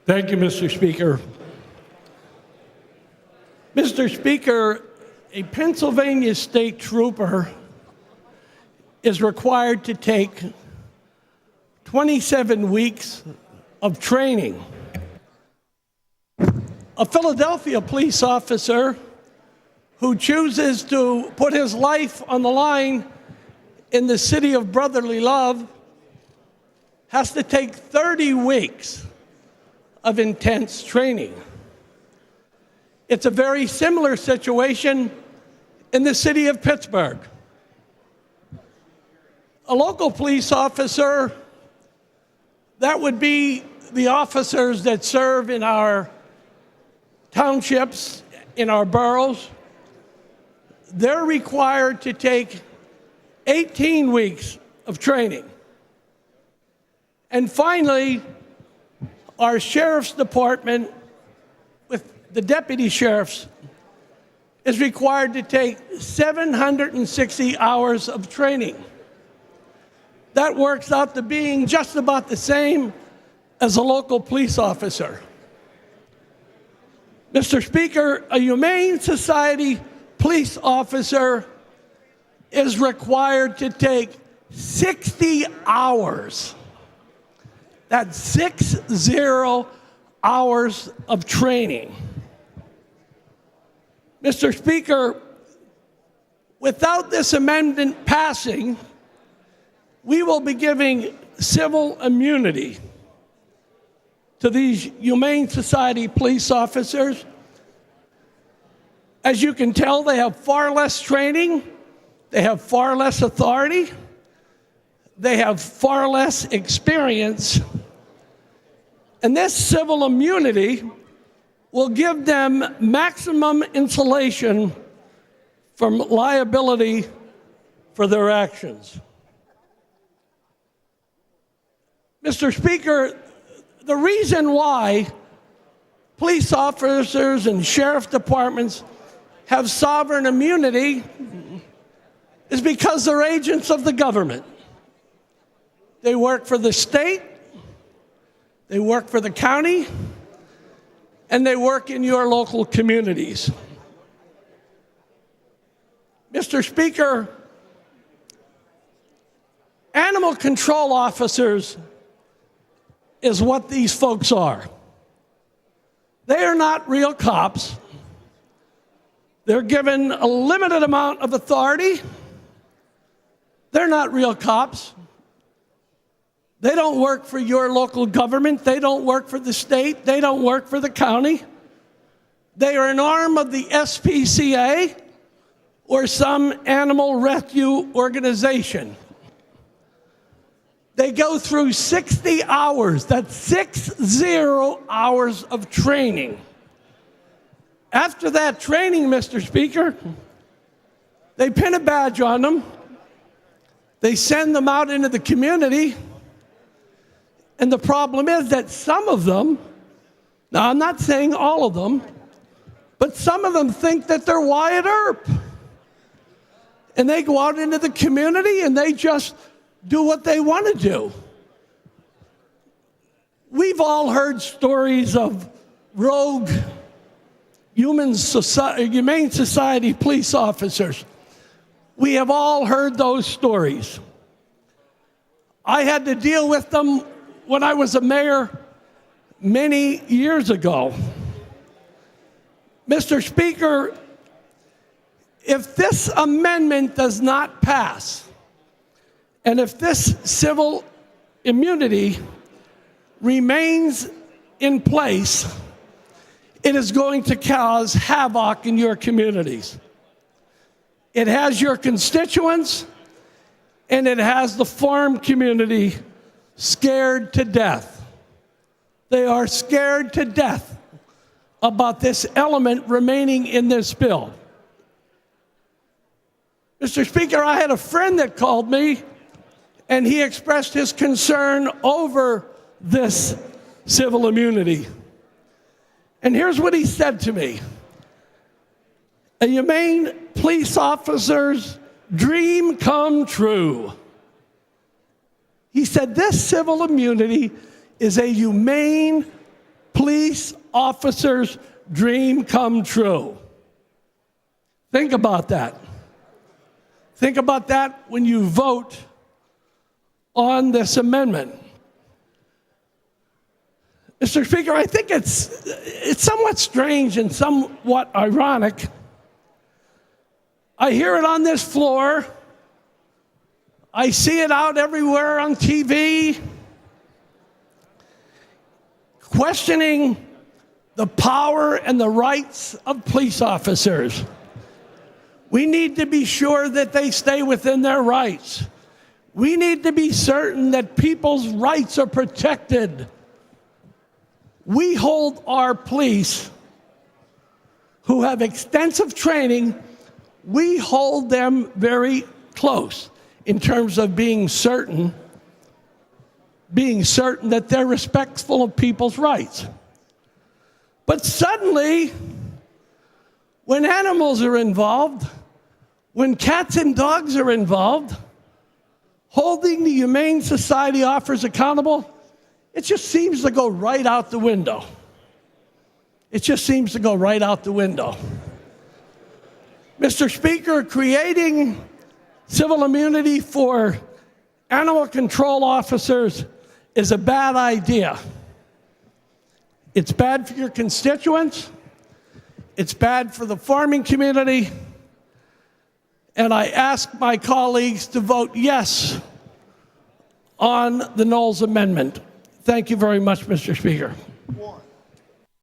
Thank you, Mr. Speaker. Mr. Speaker, a Pennsylvania state trooper is required to take 27 weeks of training. A Philadelphia police officer who chooses to put his life on the line in the city of brotherly love has to take 30 weeks of intense training. It's a very similar situation in the city of Pittsburgh. A local police officer, that would be the officers that serve in our townships, in our boroughs, they're required to take 18 weeks of training. And finally, our sheriff's department, with the deputy sheriffs, is required to take 760 hours of training. That works out to being just about the same as a local police officer. Mr. Speaker, a Humane Society police officer is required to take 60 hours. That's 60 hours of training. Mr. Speaker, without this amendment passing, we will be giving civil immunity to these Humane Society police officers. As you can tell, they have far less training, they have far less authority, they have far less experience, and this civil immunity will give them maximum insulation from liability for their actions. Mr. Speaker, the reason why police officers and sheriff departments have sovereign immunity is because they're agents of the government. They work for the state, they work for the county, and they work in your local communities. Mr. Speaker, animal control officers is what these folks are. They are not real cops. They're given a limited amount of authority. They're not real cops. They don't work for your local government. They don't work for the state. They don't work for the county. They are an arm of the SPCA or some animal rescue organization. They go through 60 hours, that's 60 hours of training. After that training, Mr. Speaker, they pin a badge on them, they send them out into the community, and the problem is that some of them, now I'm not saying all of them, but some of them think that they're Wyatt Earp. And they go out into the community and they just do what they want to do. We've all heard stories of rogue Humane Society police officers. We have all heard those stories. I had to deal with them when I was a mayor many years ago. Mr. Speaker, if this amendment does not pass, and if this civil immunity remains in place, it is going to cause havoc in your communities. It has your constituents, and it has the farm community scared to death. They are scared to death about this element remaining in this bill. Mr. Speaker, I had a friend that called me, and he expressed his concern over this civil immunity. And here's what he said to me. A humane police officer's dream come true. He said this civil immunity is a humane police police officer's dream come true. Think about that. Think about that when you vote on this amendment. Mr. Speaker, I think it's somewhat strange and somewhat ironic. I hear it on this floor. I see it out everywhere on TV, questioning the power and the rights of police officers. We need to be sure that they stay within their rights. We need to be certain that people's rights are protected. We hold our police, who have extensive training, we hold them very close in terms of being certain that they're respectful of people's rights. But suddenly, when animals are involved, when cats and dogs are involved, holding the Humane Society offers accountable, it just seems to go right out the window. It just seems to go right out the window. Mr. Speaker, creating civil immunity for animal control officers is a bad idea. It's bad for your constituents. It's bad for the farming community. And I ask my colleagues to vote yes on the Knowles amendment. Thank you very much, Mr. Speaker.